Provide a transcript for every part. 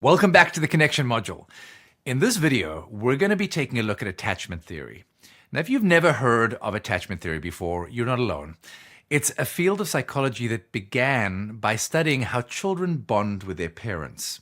Welcome back to the connection module. In this video, we're going to be taking a look at attachment theory. Now, if you've never heard of attachment theory before, you're not alone. It's a field of psychology that began by studying how children bond with their parents.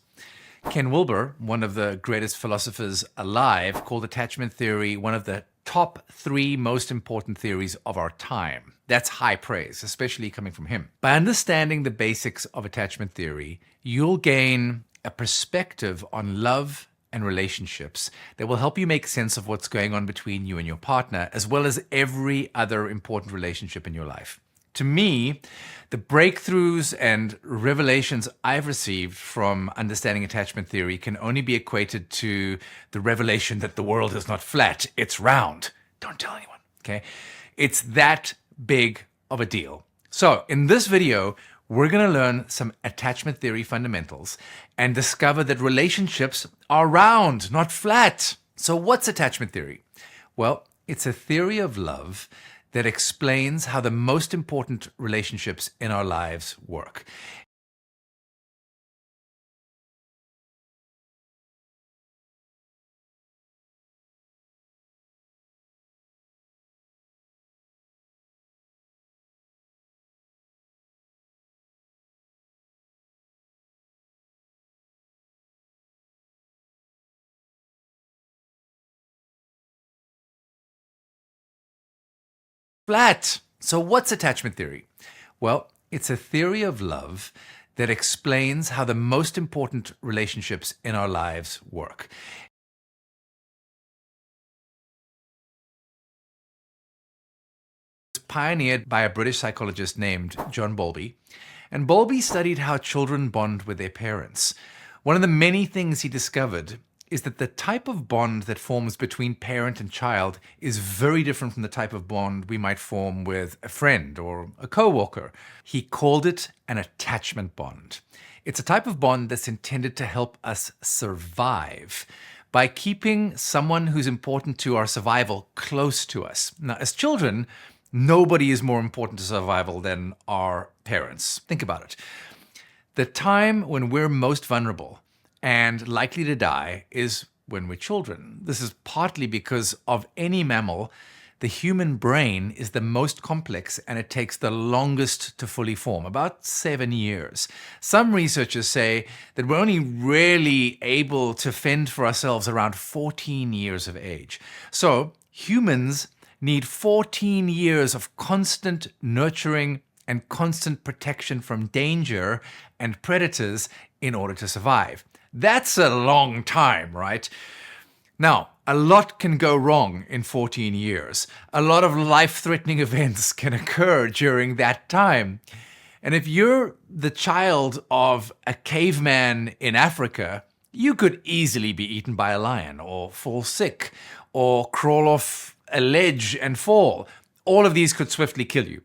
Ken Wilber, one of the greatest philosophers alive, called attachment theory one of the top 3 most important theories of our time. That's high praise, especially coming from him. By understanding the basics of attachment theory, you'll gain a perspective on love and relationships that will help you make sense of what's going on between you and your partner, as well as every other important relationship in your life. To me, the breakthroughs and revelations I've received from understanding attachment theory can only be equated to the revelation that the world is not flat, it's round. Don't tell anyone, okay? It's that big of a deal. So in this video, we're going to learn some attachment theory fundamentals and discover that relationships are round, not flat. So what's attachment theory? Well, it's a theory of love that explains how the most important relationships in our lives work. Flat. So what's attachment theory? Well, it's a theory of love that explains how the most important relationships in our lives work. It was pioneered by a British psychologist named John Bowlby, and Bowlby studied how children bond with their parents. One of the many things he discovered is that the type of bond that forms between parent and child is very different from the type of bond we might form with a friend or a coworker. He called it an attachment bond. It's a type of bond that's intended to help us survive by keeping someone who's important to our survival close to us. Now, as children, nobody is more important to survival than our parents. Think about it. The time when we're most vulnerable and likely to die is when we're children. This is partly because of any mammal, the human brain is the most complex and it takes the longest to fully form, about 7 years. Some researchers say that we're only really able to fend for ourselves around 14 years of age. So humans need 14 years of constant nurturing and constant protection from danger and predators in order to survive. That's a long time, right? Now, a lot can go wrong in 14 years. A lot of life-threatening events can occur during that time. And if you're the child of a caveman in Africa, you could easily be eaten by a lion or fall sick or crawl off a ledge and fall. All of these could swiftly kill you.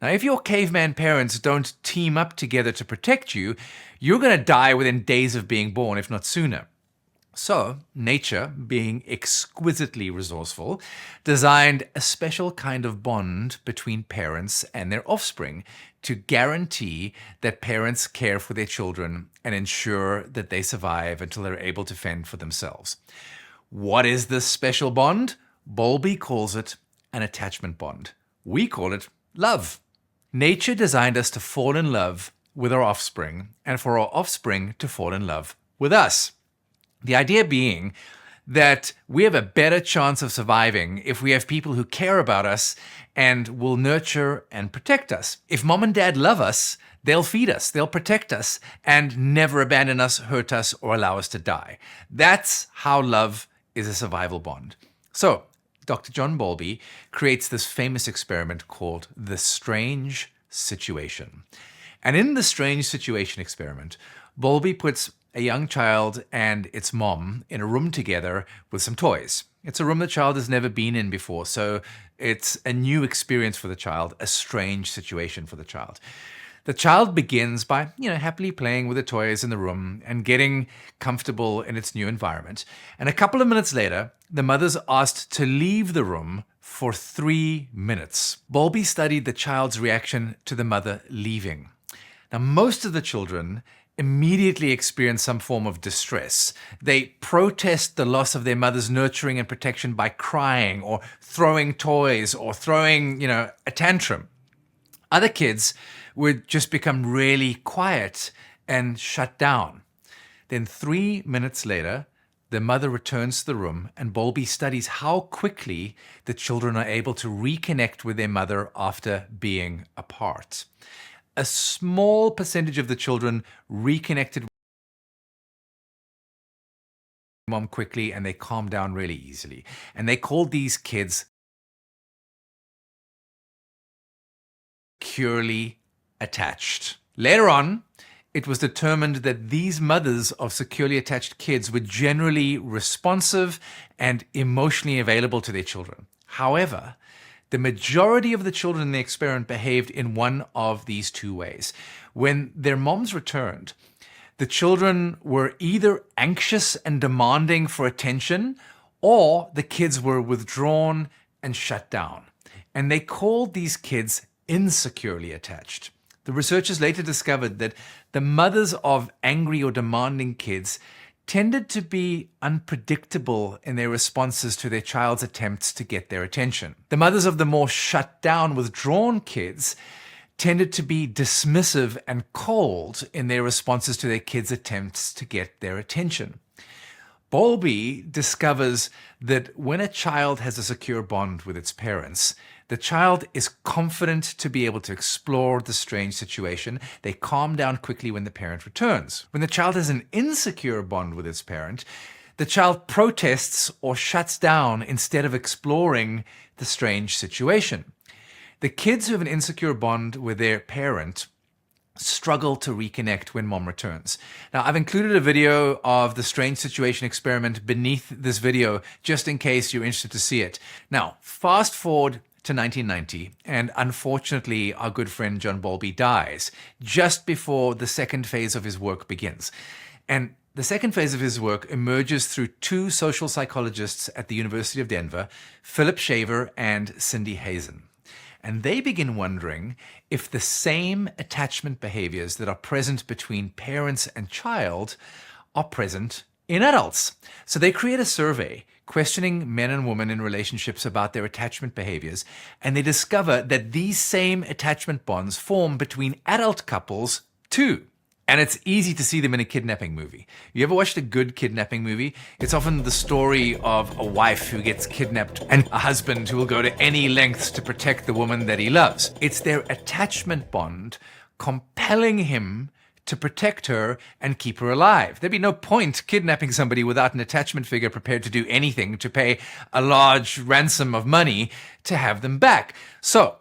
Now, if your caveman parents don't team up together to protect you, you're going to die within days of being born, if not sooner. So, nature, being exquisitely resourceful, designed a special kind of bond between parents and their offspring to guarantee that parents care for their children and ensure that they survive until they're able to fend for themselves. What is this special bond? Bowlby calls it an attachment bond. We call it love. Nature designed us to fall in love with our offspring and for our offspring to fall in love with us. The idea being that we have a better chance of surviving if we have people who care about us and will nurture and protect us. If mom and dad love us, they'll feed us, they'll protect us, and never abandon us, hurt us, or allow us to die. That's how love is a survival bond. So, Dr. John Bowlby creates this famous experiment called the strange situation. And in the strange situation experiment, Bowlby puts a young child and its mom in a room together with some toys. It's a room the child has never been in before, so it's a new experience for the child, a strange situation for the child. The child begins by, happily playing with the toys in the room and getting comfortable in its new environment. And a couple of minutes later, the mother's asked to leave the room for 3 minutes. Bowlby studied the child's reaction to the mother leaving. Now, most of the children immediately experience some form of distress. They protest the loss of their mother's nurturing and protection by crying or throwing toys or throwing, a tantrum. Other kids would just become really quiet and shut down. Then 3 minutes later, the mother returns to the room, and Bowlby studies how quickly the children are able to reconnect with their mother after being apart. A small percentage of the children reconnected with mom quickly, and they calmed down really easily. And they called these kids securely attached. Later on, it was determined that these mothers of securely attached kids were generally responsive and emotionally available to their children. However, the majority of the children in the experiment behaved in one of these two ways. When their moms returned, the children were either anxious and demanding for attention, or the kids were withdrawn and shut down. And they called these kids insecurely attached. The researchers later discovered that the mothers of angry or demanding kids tended to be unpredictable in their responses to their child's attempts to get their attention. The mothers of the more shut down, withdrawn kids tended to be dismissive and cold in their responses to their kids' attempts to get their attention. Bowlby discovers that when a child has a secure bond with its parents, the child is confident to be able to explore the strange situation. They calm down quickly when the parent returns. When the child has an insecure bond with its parent, the child protests or shuts down instead of exploring the strange situation. The kids who have an insecure bond with their parent struggle to reconnect when mom returns. Now, I've included a video of the strange situation experiment beneath this video, just in case you're interested to see it. Now, fast forward to 1990, and unfortunately, our good friend John Bowlby dies just before the second phase of his work begins. And the second phase of his work emerges through two social psychologists at the University of Denver, Philip Shaver and Cindy Hazen. And they begin wondering if the same attachment behaviors that are present between parents and child are present in adults. So they create a survey questioning men and women in relationships about their attachment behaviors, and they discover that these same attachment bonds form between adult couples too. And it's easy to see them in a kidnapping movie. You ever watched a good kidnapping movie? It's often the story of a wife who gets kidnapped and a husband who will go to any lengths to protect the woman that he loves. It's their attachment bond compelling him to protect her and keep her alive. There'd be no point kidnapping somebody without an attachment figure prepared to do anything to pay a large ransom of money to have them back. So,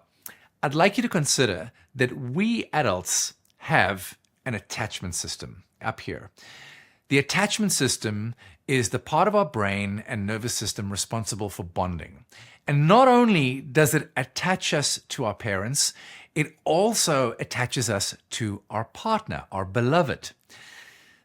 I'd like you to consider that we adults have an attachment system up here. The attachment system is the part of our brain and nervous system responsible for bonding. And not only does it attach us to our parents, it also attaches us to our partner, our beloved.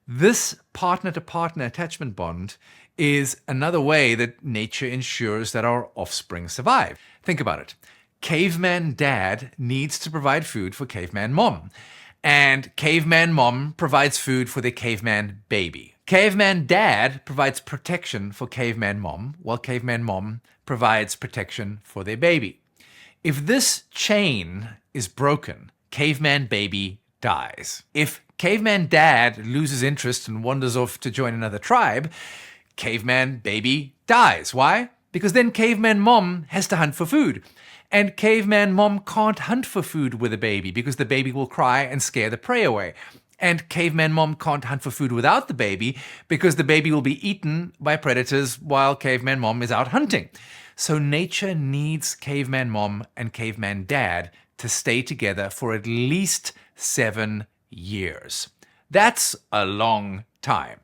This partner-to-partner attachment bond is another way that nature ensures that our offspring survive. Think about it. Caveman dad needs to provide food for caveman mom. And caveman mom provides food for the caveman baby. Caveman dad provides protection for caveman mom, while caveman mom provides protection for their baby. If this chain is broken, caveman baby dies. If caveman dad loses interest and wanders off to join another tribe, caveman baby dies. Why? Because then caveman mom has to hunt for food. And caveman mom can't hunt for food with a baby because the baby will cry and scare the prey away. And caveman mom can't hunt for food without the baby because the baby will be eaten by predators while caveman mom is out hunting. So nature needs caveman mom and caveman dad to stay together for at least 7 years. That's a long time.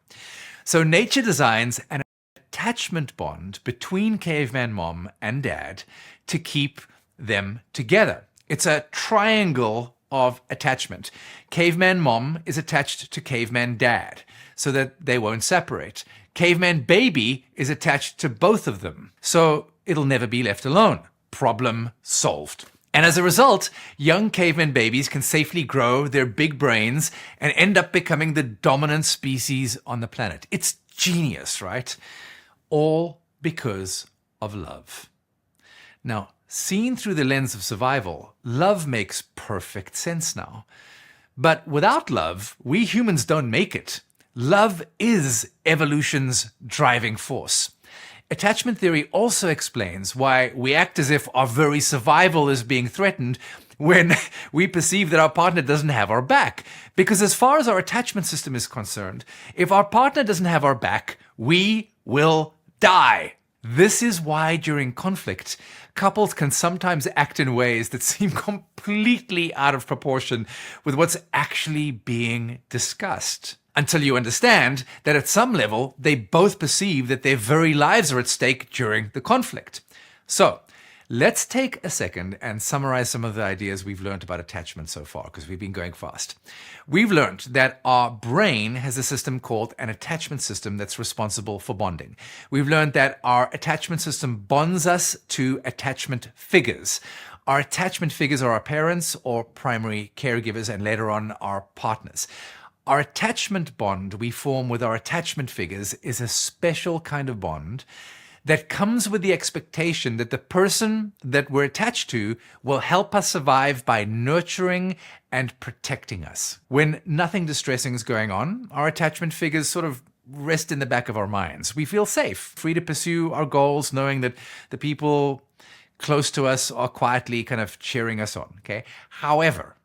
So nature designs an attachment bond between caveman mom and dad to keep them together. It's a triangle of attachment. Caveman mom is attached to caveman dad so that they won't separate. Caveman baby is attached to both of them, so it'll never be left alone. Problem solved. And as a result, young caveman babies can safely grow their big brains and end up becoming the dominant species on the planet. It's genius, right? All because of love. Now, seen through the lens of survival, love makes perfect sense now. But without love, we humans don't make it. Love is evolution's driving force. Attachment theory also explains why we act as if our very survival is being threatened when we perceive that our partner doesn't have our back. Because as far as our attachment system is concerned, if our partner doesn't have our back, we will die. This is why during conflict, couples can sometimes act in ways that seem completely out of proportion with what's actually being discussed. Until you understand that at some level, they both perceive that their very lives are at stake during the conflict. So, let's take a second and summarize some of the ideas we've learned about attachment so far, because we've been going fast. We've learned that our brain has a system called an attachment system that's responsible for bonding. We've learned that our attachment system bonds us to attachment figures. Our attachment figures are our parents or primary caregivers, and later on our partners. Our attachment bond we form with our attachment figures is a special kind of bond that comes with the expectation that the person that we're attached to will help us survive by nurturing and protecting us. When nothing distressing is going on, our attachment figures sort of rest in the back of our minds. We feel safe, free to pursue our goals, knowing that the people close to us are quietly kind of cheering us on. Okay. However,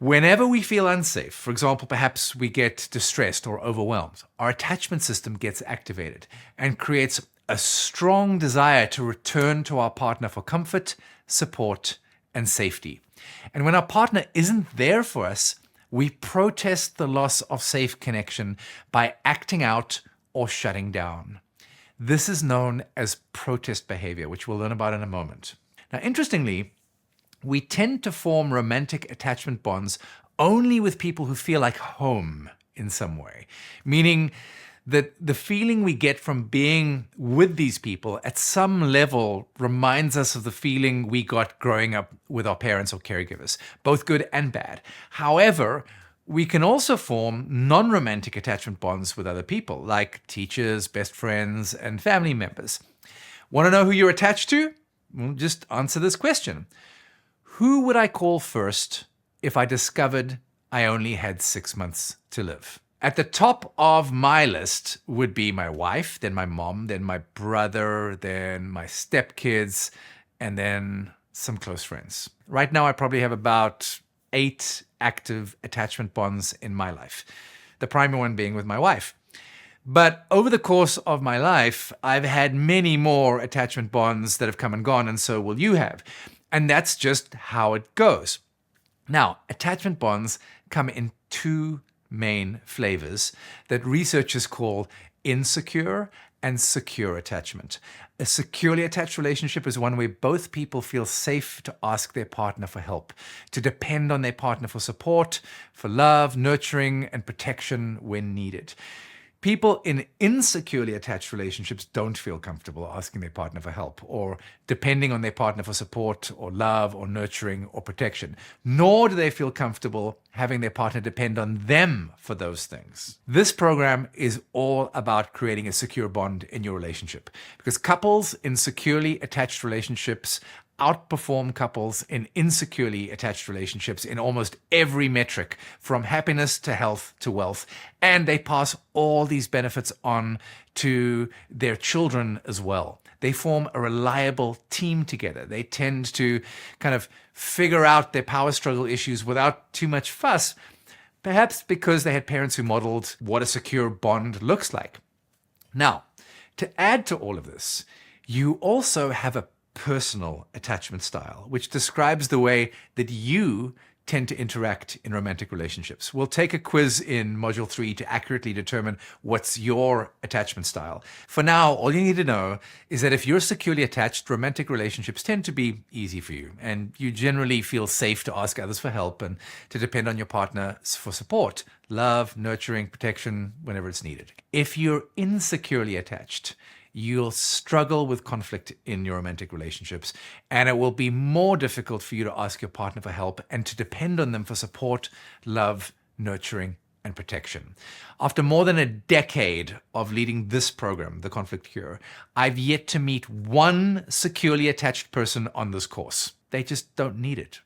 whenever we feel unsafe, for example, perhaps we get distressed or overwhelmed, our attachment system gets activated and creates a strong desire to return to our partner for comfort, support, and safety. And when our partner isn't there for us, we protest the loss of safe connection by acting out or shutting down. This is known as protest behavior, which we'll learn about in a moment. Now, interestingly, we tend to form romantic attachment bonds only with people who feel like home in some way, meaning that the feeling we get from being with these people at some level reminds us of the feeling we got growing up with our parents or caregivers, both good and bad. However, we can also form non-romantic attachment bonds with other people, like teachers, best friends, and family members. Want to know who you're attached to? Well, just answer this question. Who would I call first if I discovered I only had 6 months to live? At the top of my list would be my wife, then my mom, then my brother, then my stepkids, and then some close friends. Right now, I probably have about 8 active attachment bonds in my life, the primary one being with my wife. But over the course of my life, I've had many more attachment bonds that have come and gone, and so will you have. And that's just how it goes. Now, attachment bonds come in 2 main flavors that researchers call insecure and secure attachment. A securely attached relationship is one where both people feel safe to ask their partner for help, to depend on their partner for support, for love, nurturing, and protection when needed. People in insecurely attached relationships don't feel comfortable asking their partner for help or depending on their partner for support or love or nurturing or protection, nor do they feel comfortable having their partner depend on them for those things. This program is all about creating a secure bond in your relationship because couples in securely attached relationships outperform couples in insecurely attached relationships in almost every metric, from happiness to health to wealth. And they pass all these benefits on to their children as well. They form a reliable team together. They tend to kind of figure out their power struggle issues without too much fuss, perhaps because they had parents who modeled what a secure bond looks like. Now, to add to all of this, you also have a personal attachment style, which describes the way that you tend to interact in romantic relationships. We'll take a quiz in Module 3 to accurately determine what's your attachment style. For now, all you need to know is that if you're securely attached, romantic relationships tend to be easy for you, and you generally feel safe to ask others for help and to depend on your partner for support, love, nurturing, protection, whenever it's needed. If you're insecurely attached, you'll struggle with conflict in your romantic relationships, and it will be more difficult for you to ask your partner for help and to depend on them for support, love, nurturing, and protection. After more than a decade of leading this program, The Conflict Cure, I've yet to meet one securely attached person on this course. They just don't need it.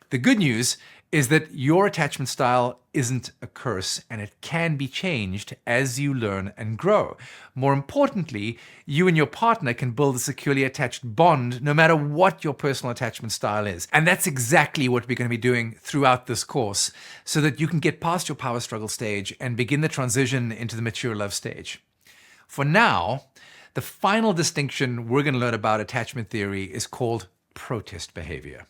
The good news is that your attachment style isn't a curse, and it can be changed as you learn and grow. More importantly, you and your partner can build a securely attached bond no matter what your personal attachment style is. And that's exactly what we're going to be doing throughout this course, so that you can get past your power struggle stage and begin the transition into the mature love stage. For now, the final distinction we're going to learn about attachment theory is called protest behavior.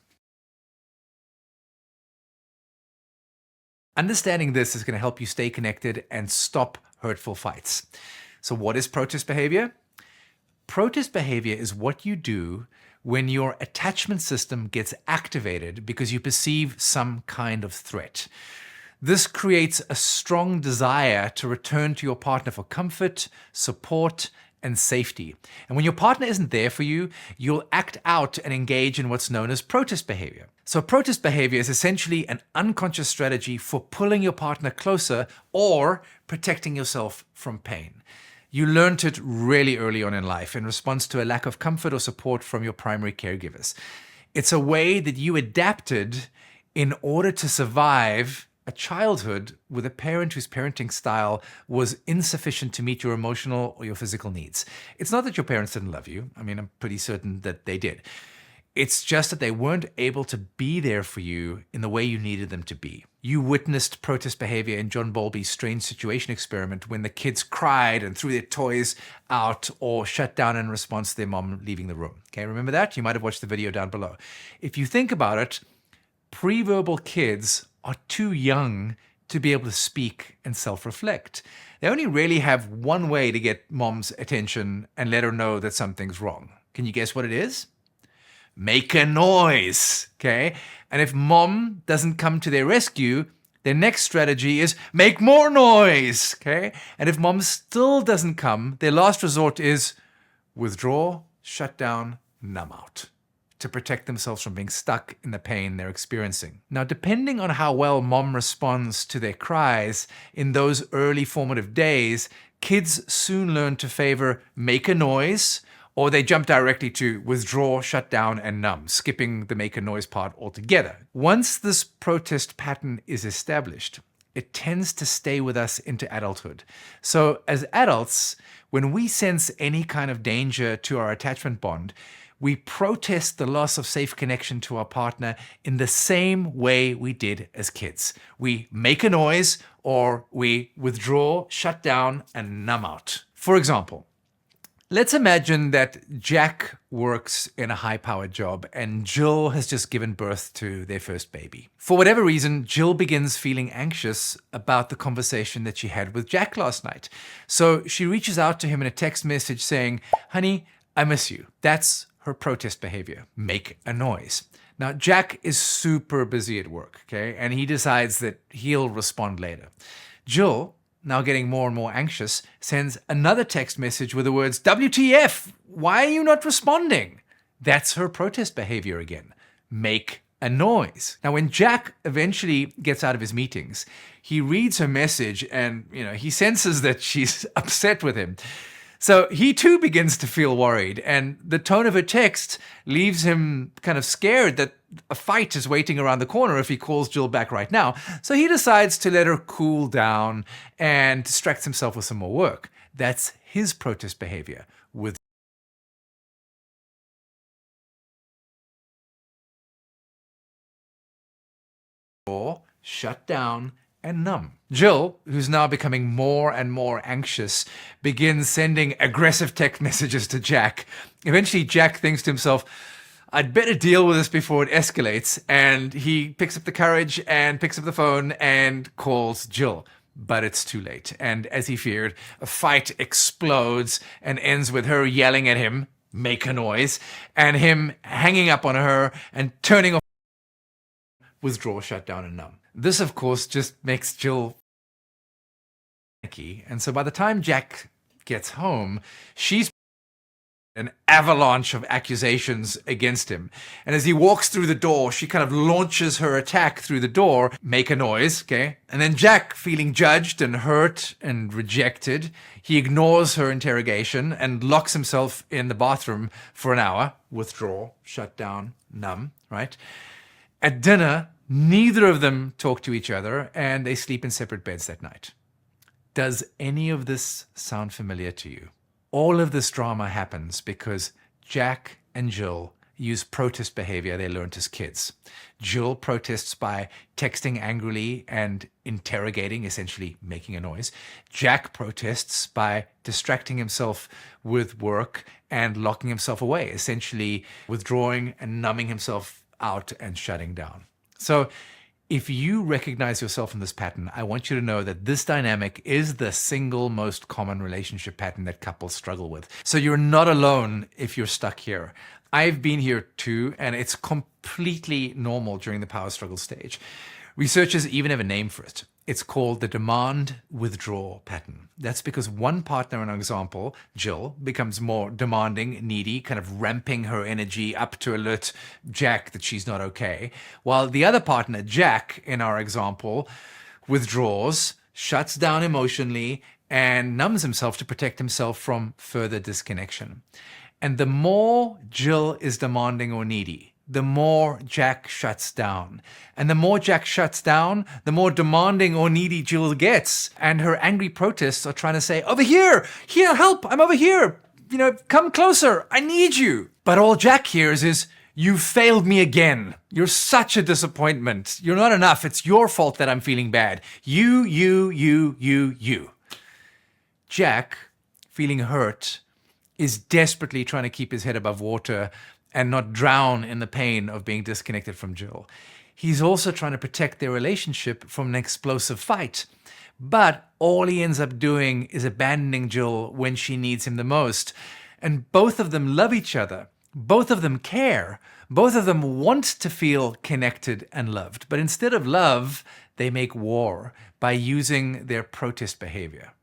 Understanding this is going to help you stay connected and stop hurtful fights. So what is protest behavior? Protest behavior is what you do when your attachment system gets activated because you perceive some kind of threat. This creates a strong desire to return to your partner for comfort, support, and safety. And when your partner isn't there for you, you'll act out and engage in what's known as protest behavior. So protest behavior is essentially an unconscious strategy for pulling your partner closer or protecting yourself from pain. You learned it really early on in life in response to a lack of comfort or support from your primary caregivers. It's a way that you adapted in order to survive a childhood with a parent whose parenting style was insufficient to meet your emotional or your physical needs. It's not that your parents didn't love you. I mean, I'm pretty certain that they did. It's just that they weren't able to be there for you in the way you needed them to be. You witnessed protest behavior in John Bowlby's strange situation experiment when the kids cried and threw their toys out or shut down in response to their mom leaving the room. Okay, remember that? You might have watched the video down below. If you think about it, pre-verbal kids are too young to be able to speak and self-reflect. They only really have one way to get mom's attention and let her know that something's wrong. Can you guess what it is? Make a noise, okay? And if mom doesn't come to their rescue, their next strategy is make more noise, okay? And if mom still doesn't come, their last resort is withdraw, shut down, numb out, to protect themselves from being stuck in the pain they're experiencing. Now, depending on how well mom responds to their cries in those early formative days, kids soon learn to favor make a noise, or they jump directly to withdraw, shut down, and numb, skipping the make a noise part altogether. Once this protest pattern is established, it tends to stay with us into adulthood. So as adults, when we sense any kind of danger to our attachment bond, we protest the loss of safe connection to our partner in the same way we did as kids. We make a noise, or we withdraw, shut down, and numb out. For example, let's imagine that Jack works in a high-powered job and Jill has just given birth to their first baby. For whatever reason, Jill begins feeling anxious about the conversation that she had with Jack last night. So she reaches out to him in a text message saying, "Honey, I miss you." That's her protest behavior. Make a noise. Now, Jack is super busy at work, okay? And he decides that he'll respond later. Jill, now getting more and more anxious, sends another text message with the words, "WTF, why are you not responding?" That's her protest behavior again. Make a noise. Now, when Jack eventually gets out of his meetings, he reads her message and, he senses that she's upset with him. So he too begins to feel worried, and the tone of her text leaves him kind of scared that a fight is waiting around the corner if he calls Jill back right now. So he decides to let her cool down and distracts himself with some more work. That's his protest behavior. Withdraw, shut down, and numb. Jill, who's now becoming more and more anxious, begins sending aggressive text messages to Jack. Eventually, Jack thinks to himself, "I'd better deal with this before it escalates," and he picks up the courage and picks up the phone and calls Jill. But it's too late, and as he feared, a fight explodes and ends with her yelling at him, "Make a noise," and him hanging up on her and turning off, withdraw, shut down, and numb. This, of course, just makes Jill panicky, and so by the time Jack gets home, she's an avalanche of accusations against him. And as he walks through the door, she kind of launches her attack through the door, make a noise, okay? And then Jack, feeling judged and hurt and rejected, he ignores her interrogation and locks himself in the bathroom for an hour, withdraw, shut down, numb, right? At dinner, neither of them talk to each other and they sleep in separate beds that night. Does any of this sound familiar to you? All of this drama happens because Jack and Jill use protest behavior they learned as kids. Jill protests by texting angrily and interrogating, essentially making a noise. Jack protests by distracting himself with work and locking himself away, essentially withdrawing and numbing himself out and shutting down. So if you recognize yourself in this pattern, I want you to know that this dynamic is the single most common relationship pattern that couples struggle with. So you're not alone if you're stuck here. I've been here too, and it's completely normal during the power struggle stage. Researchers even have a name for it. It's called the demand-withdraw pattern. That's because one partner, in our example, Jill, becomes more demanding, needy, kind of ramping her energy up to alert Jack that she's not okay, while the other partner, Jack, in our example, withdraws, shuts down emotionally, and numbs himself to protect himself from further disconnection. And the more Jill is demanding or needy, the more Jack shuts down. And the more Jack shuts down, the more demanding or needy Jill gets. And her angry protests are trying to say, over here, help, I'm over here. Come closer, I need you. But all Jack hears is, you failed me again. You're such a disappointment. You're not enough. It's your fault that I'm feeling bad. You. Jack, feeling hurt, is desperately trying to keep his head above water and not drown in the pain of being disconnected from Jill. He's also trying to protect their relationship from an explosive fight. But all he ends up doing is abandoning Jill when she needs him the most. And both of them love each other. Both of them care. Both of them want to feel connected and loved. But instead of love, they make war by using their protest behavior.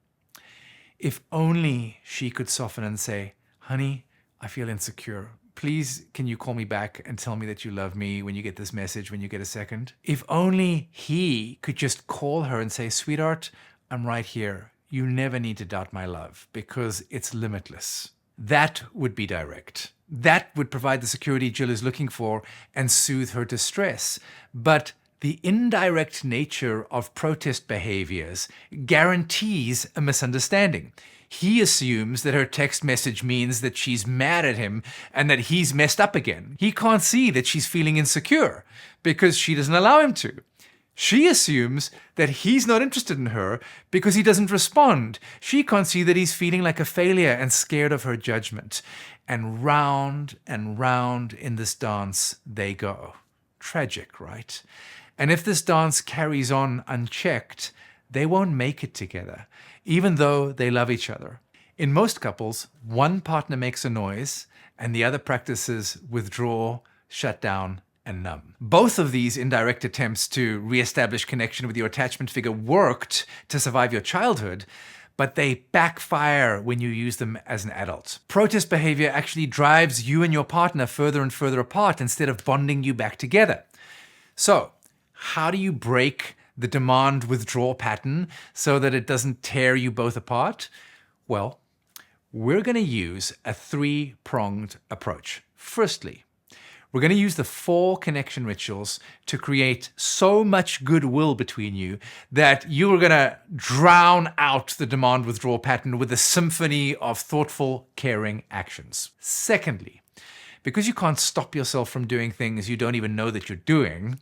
If only she could soften and say, honey, I feel insecure. Please, can you call me back and tell me that you love me when you get this message, when you get a second? If only he could just call her and say, sweetheart, I'm right here. You never need to doubt my love because it's limitless. That would be direct. That would provide the security Jill is looking for and soothe her distress. But the indirect nature of protest behaviors guarantees a misunderstanding. He assumes that her text message means that she's mad at him and that he's messed up again. He can't see that she's feeling insecure because she doesn't allow him to. She assumes that he's not interested in her because he doesn't respond. She can't see that he's feeling like a failure and scared of her judgment. And round in this dance they go. Tragic, right? And if this dance carries on unchecked, they won't make it together, even though they love each other. In most couples, one partner makes a noise and the other practices withdraw, shut down, and numb. Both of these indirect attempts to reestablish connection with your attachment figure worked to survive your childhood, but they backfire when you use them as an adult. Protest behavior actually drives you and your partner further and further apart instead of bonding you back together. So, how do you break the demand-withdraw pattern so that it doesn't tear you both apart? Well, we're going to use a three-pronged approach. Firstly, we're going to use the 4 connection rituals to create so much goodwill between you that you are going to drown out the demand-withdraw pattern with a symphony of thoughtful, caring actions. Secondly, because you can't stop yourself from doing things you don't even know that you're doing,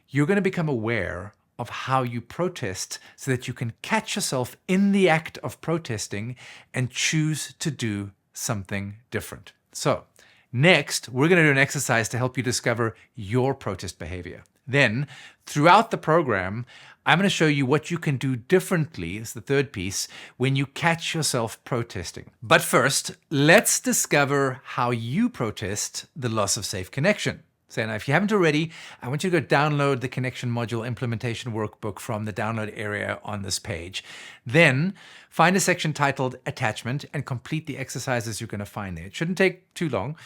you're going to become aware of how you protest so that you can catch yourself in the act of protesting and choose to do something different. So, next, we're going to do an exercise to help you discover your protest behavior. Then, throughout the program, I'm going to show you what you can do differently, is the third piece, when you catch yourself protesting. But first, let's discover how you protest the loss of safe connection. So now if you haven't already, I want you to go download the connection module implementation workbook from the download area on this page. Then find a section titled attachment and complete the exercises you're going to find there. It shouldn't take too long.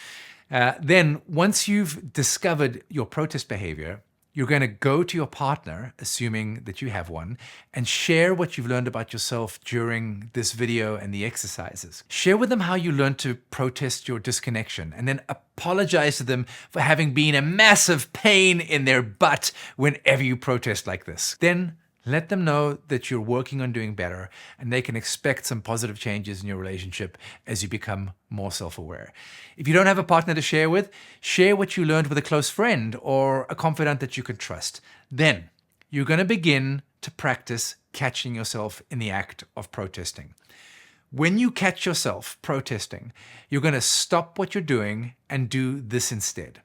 Then once you've discovered your protest behavior, you're going to go to your partner, assuming that you have one, and share what you've learned about yourself during this video and the exercises. Share with them how you learned to protest your disconnection, and then apologize to them for having been a massive pain in their butt whenever you protest like this. Then let them know that you're working on doing better, and they can expect some positive changes in your relationship as you become more self-aware. If you don't have a partner to share with, share what you learned with a close friend or a confidant that you can trust. Then you're going to begin to practice catching yourself in the act of protesting. When you catch yourself protesting, you're going to stop what you're doing and do this instead.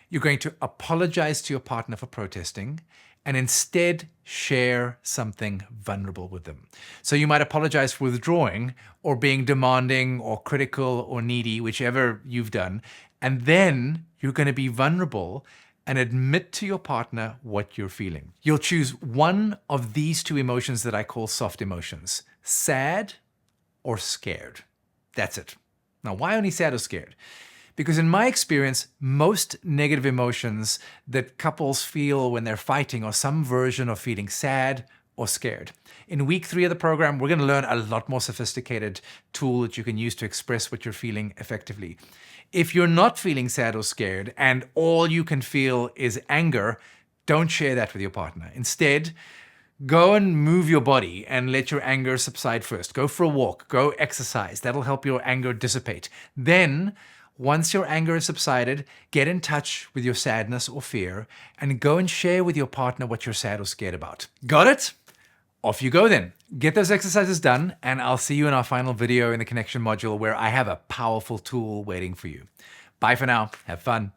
You're going to apologize to your partner for protesting and instead share something vulnerable with them. So you might apologize for withdrawing or being demanding or critical or needy, whichever you've done. And then you're going to be vulnerable and admit to your partner what you're feeling. You'll choose one of these two emotions that I call soft emotions: sad or scared. That's it. Now, why only sad or scared? Because in my experience, most negative emotions that couples feel when they're fighting are some version of feeling sad or scared. In week 3 of the program, we're going to learn a lot more sophisticated tool that you can use to express what you're feeling effectively. If you're not feeling sad or scared and all you can feel is anger, don't share that with your partner. Instead, go and move your body and let your anger subside first. Go for a walk, go exercise. That'll help your anger dissipate. Then, once your anger has subsided, get in touch with your sadness or fear and go and share with your partner what you're sad or scared about. Got it? Off you go then. Get those exercises done, and I'll see you in our final video in the connection module where I have a powerful tool waiting for you. Bye for now. Have fun.